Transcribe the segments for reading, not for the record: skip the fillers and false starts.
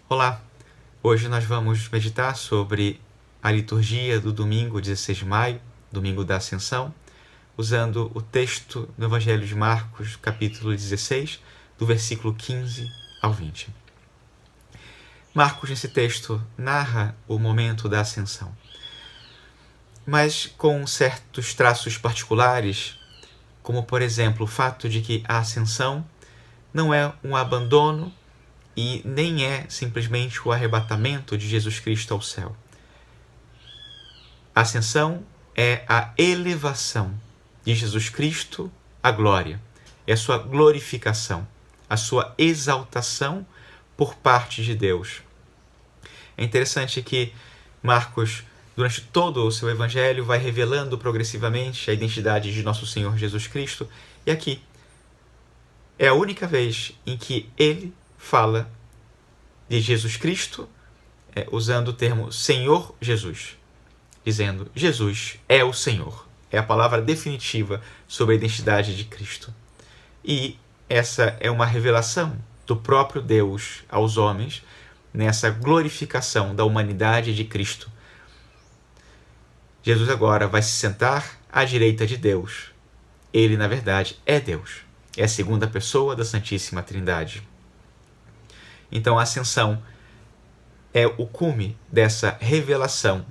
Olá! Hoje nós vamos meditar sobre a liturgia do domingo 16 de maio, domingo da Ascensão, usando o texto do Evangelho de Marcos, capítulo 16, do versículo 15 ao 20. Marcos, nesse texto, narra o momento da Ascensão, mas com certos traços particulares, como, por exemplo, o fato de que a Ascensão não é um abandono e nem é simplesmente o arrebatamento de Jesus Cristo ao céu. A ascensão é a elevação de Jesus Cristo à glória, é a sua glorificação, a sua exaltação por parte de Deus. É interessante que Marcos, durante todo o seu evangelho, vai revelando progressivamente a identidade de nosso Senhor Jesus Cristo, e aqui é a única vez em que ele fala de Jesus Cristo, usando o termo Senhor Jesus, dizendo Jesus é o Senhor. É a palavra definitiva sobre a identidade de Cristo. E essa é uma revelação do próprio Deus aos homens nessa glorificação da humanidade de Cristo. Jesus agora vai se sentar à direita de Deus. Ele, na verdade, é Deus. É a segunda pessoa da Santíssima Trindade. Então a ascensão é o cume dessa revelação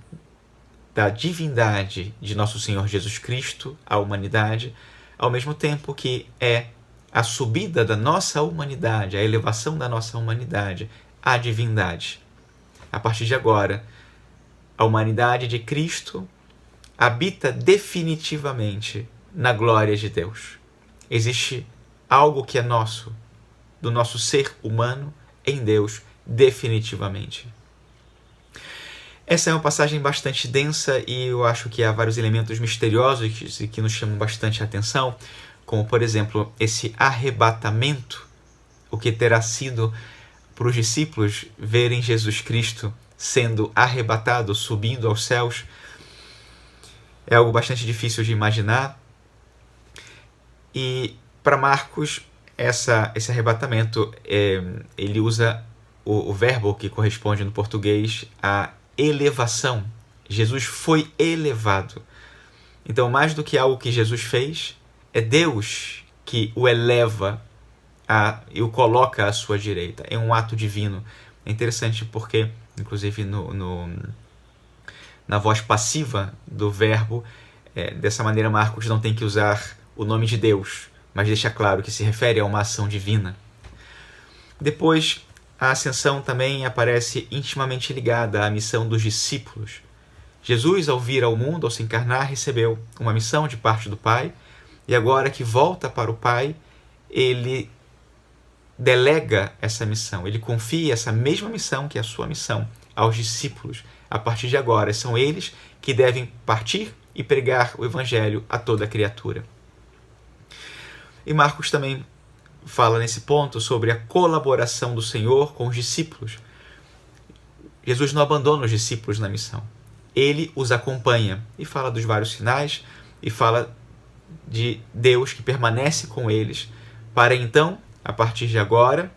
da divindade de nosso Senhor Jesus Cristo à humanidade, ao mesmo tempo que é a subida da nossa humanidade, a elevação da nossa humanidade à divindade. A partir de agora, a humanidade de Cristo habita definitivamente na glória de Deus. Existe algo que é nosso, do nosso ser humano, em Deus, definitivamente. Essa é uma passagem bastante densa e eu acho que há vários elementos misteriosos que nos chamam bastante a atenção, como, por exemplo, esse arrebatamento, o que terá sido para os discípulos verem Jesus Cristo sendo arrebatado, subindo aos céus. É algo bastante difícil de imaginar. E para Marcos, esse arrebatamento, ele usa o verbo que corresponde no português a elevação. Jesus foi elevado. Então, mais do que algo que Jesus fez, é Deus que o eleva e o coloca à sua direita. É um ato divino. É interessante porque, inclusive, na voz passiva do verbo, dessa maneira Marcos não tem que usar o nome de Deus, mas deixa claro que se refere a uma ação divina. Depois, a ascensão também aparece intimamente ligada à missão dos discípulos. Jesus, ao vir ao mundo, ao se encarnar, recebeu uma missão de parte do Pai, e agora que volta para o Pai, ele delega essa missão, ele confia essa mesma missão, que é a sua missão, aos discípulos. A partir de agora, são eles que devem partir e pregar o Evangelho a toda criatura. E Marcos também fala nesse ponto sobre a colaboração do Senhor com os discípulos. Jesus não abandona os discípulos na missão. Ele os acompanha e fala dos vários sinais e fala de Deus que permanece com eles para então, a partir de agora,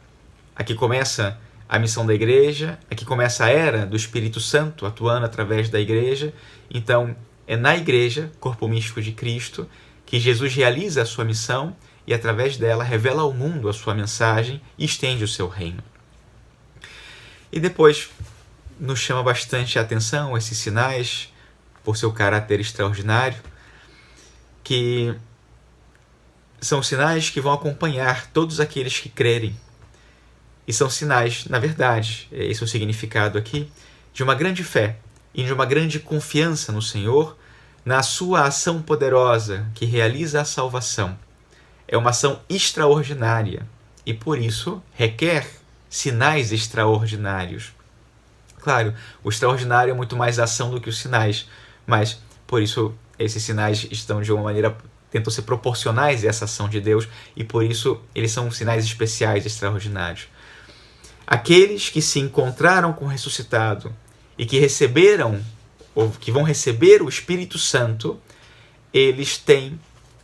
aqui começa a missão da igreja, aqui começa a era do Espírito Santo atuando através da igreja. Então, é na igreja, corpo místico de Cristo, que Jesus realiza a sua missão e, através dela, revela ao mundo a sua mensagem e estende o seu reino. E depois, nos chama bastante a atenção esses sinais, por seu caráter extraordinário, que são sinais que vão acompanhar todos aqueles que crerem. E são sinais, na verdade, esse é o significado aqui, de uma grande fé e de uma grande confiança no Senhor, na sua ação poderosa que realiza a salvação. É uma ação extraordinária e, por isso, requer sinais extraordinários. Claro, o extraordinário é muito mais ação do que os sinais, mas, por isso, esses sinais estão, de uma maneira, tentam ser proporcionais a essa ação de Deus e, por isso, eles são sinais especiais, extraordinários. Aqueles que se encontraram com o ressuscitado e que receberam, ou que vão receber o Espírito Santo, eles têm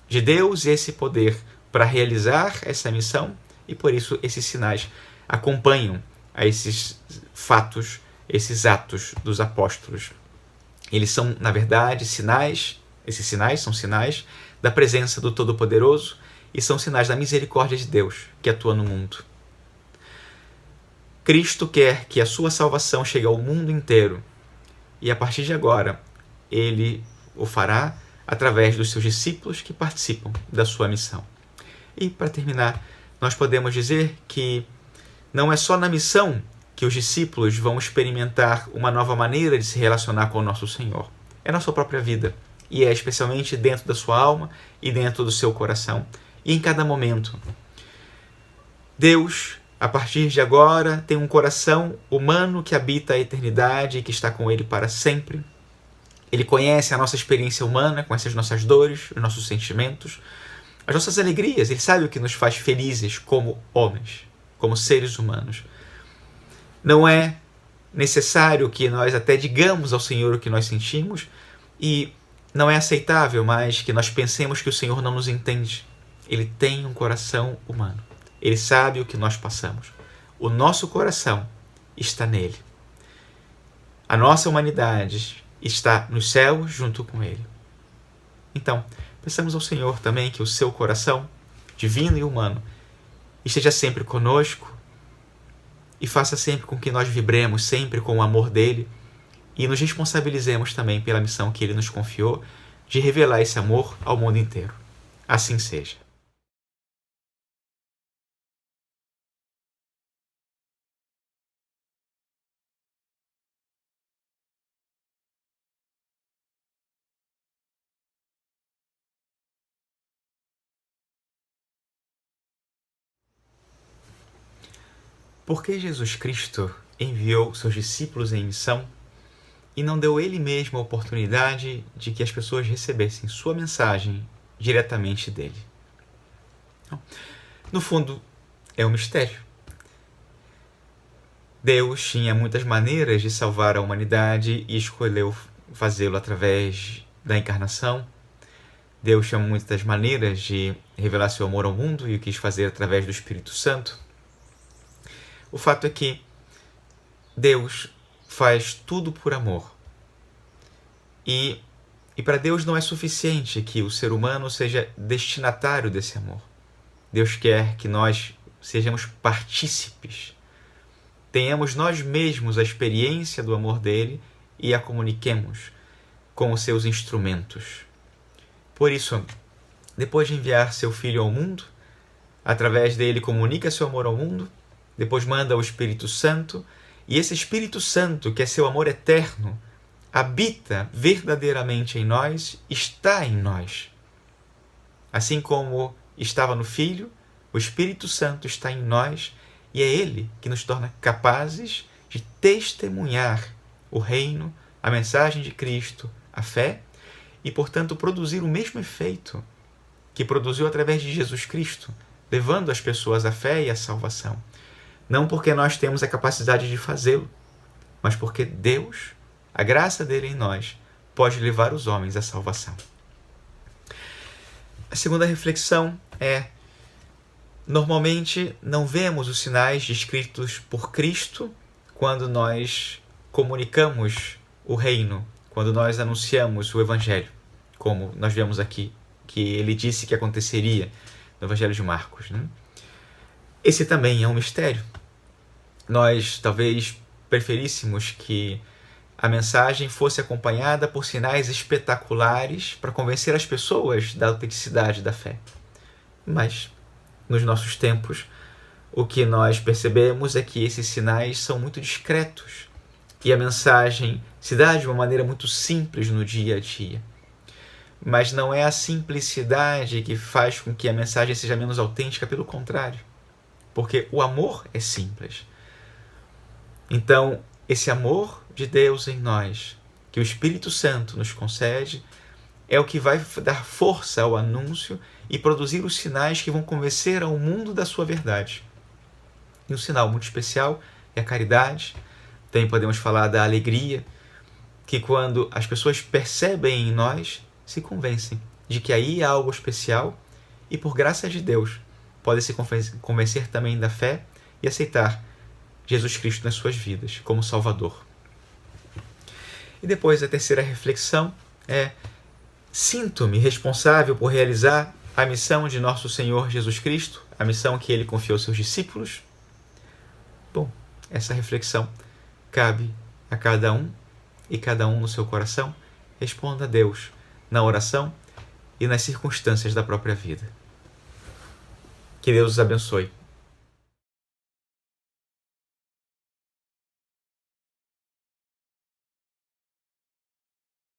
de Deus esse poder para realizar essa missão e, por isso, esses sinais acompanham a esses fatos, esses atos dos apóstolos. Eles são, na verdade, sinais, esses sinais são sinais da presença do Todo-Poderoso e são sinais da misericórdia de Deus que atua no mundo. Cristo quer que a sua salvação chegue ao mundo inteiro e, a partir de agora, ele o fará através dos seus discípulos que participam da sua missão. E, para terminar, nós podemos dizer que não é só na missão que os discípulos vão experimentar uma nova maneira de se relacionar com o nosso Senhor. É na sua própria vida, e é especialmente dentro da sua alma e dentro do seu coração, e em cada momento. Deus, a partir de agora, tem um coração humano que habita a eternidade e que está com Ele para sempre. Ele conhece a nossa experiência humana, conhece as nossas dores, os nossos sentimentos, as nossas alegrias. Ele sabe o que nos faz felizes como homens, como seres humanos. Não é necessário que nós até digamos ao Senhor o que nós sentimos, e não é aceitável mais que nós pensemos que o Senhor não nos entende. Ele tem um coração humano. Ele sabe o que nós passamos. O nosso coração está nele. A nossa humanidade está nos céus junto com ele. Então, peçamos ao Senhor também que o seu coração, divino e humano, esteja sempre conosco e faça sempre com que nós vibremos sempre com o amor dele e nos responsabilizemos também pela missão que ele nos confiou de revelar esse amor ao mundo inteiro. Assim seja. Porque Jesus Cristo enviou seus discípulos em missão e não deu ele mesmo a oportunidade de que as pessoas recebessem sua mensagem diretamente dele. No fundo, é um mistério. Deus tinha muitas maneiras de salvar a humanidade e escolheu fazê-lo através da encarnação. Deus tinha muitas maneiras de revelar seu amor ao mundo e o quis fazer através do Espírito Santo. O fato é que Deus faz tudo por amor. E para Deus não é suficiente que o ser humano seja destinatário desse amor. Deus quer que nós sejamos partícipes. Tenhamos nós mesmos a experiência do amor dele e a comuniquemos com os seus instrumentos. Por isso, depois de enviar seu Filho ao mundo, através dele comunica seu amor ao mundo, depois manda o Espírito Santo, e esse Espírito Santo, que é seu amor eterno, habita verdadeiramente em nós, está em nós. Assim como estava no Filho, o Espírito Santo está em nós, e é ele que nos torna capazes de testemunhar o reino, a mensagem de Cristo, a fé, e, portanto, produzir o mesmo efeito que produziu através de Jesus Cristo, levando as pessoas à fé e à salvação. Não porque nós temos a capacidade de fazê-lo, mas porque Deus, a graça dele em nós, pode levar os homens à salvação. A segunda reflexão é: normalmente não vemos os sinais descritos por Cristo quando nós comunicamos o reino, quando nós anunciamos o Evangelho, como nós vemos aqui, que ele disse que aconteceria no Evangelho de Marcos, né? Esse também é um mistério. Nós talvez preferíssemos que a mensagem fosse acompanhada por sinais espetaculares para convencer as pessoas da autenticidade da fé. Mas, nos nossos tempos, o que nós percebemos é que esses sinais são muito discretos e a mensagem se dá de uma maneira muito simples no dia a dia. Mas não é a simplicidade que faz com que a mensagem seja menos autêntica, pelo contrário. Porque o amor é simples. Então, esse amor de Deus em nós, que o Espírito Santo nos concede, é o que vai dar força ao anúncio e produzir os sinais que vão convencer ao mundo da sua verdade. E um sinal muito especial é a caridade. Também podemos falar da alegria, que quando as pessoas percebem em nós, se convencem de que aí há algo especial e, por graça de Deus, podem se convencer também da fé e aceitar Jesus Cristo nas suas vidas, como Salvador. E depois a terceira reflexão é: sinto-me responsável por realizar a missão de nosso Senhor Jesus Cristo, a missão que Ele confiou aos seus discípulos? Bom, essa reflexão cabe a cada um, e cada um no seu coração responda a Deus na oração e nas circunstâncias da própria vida. Que Deus os abençoe.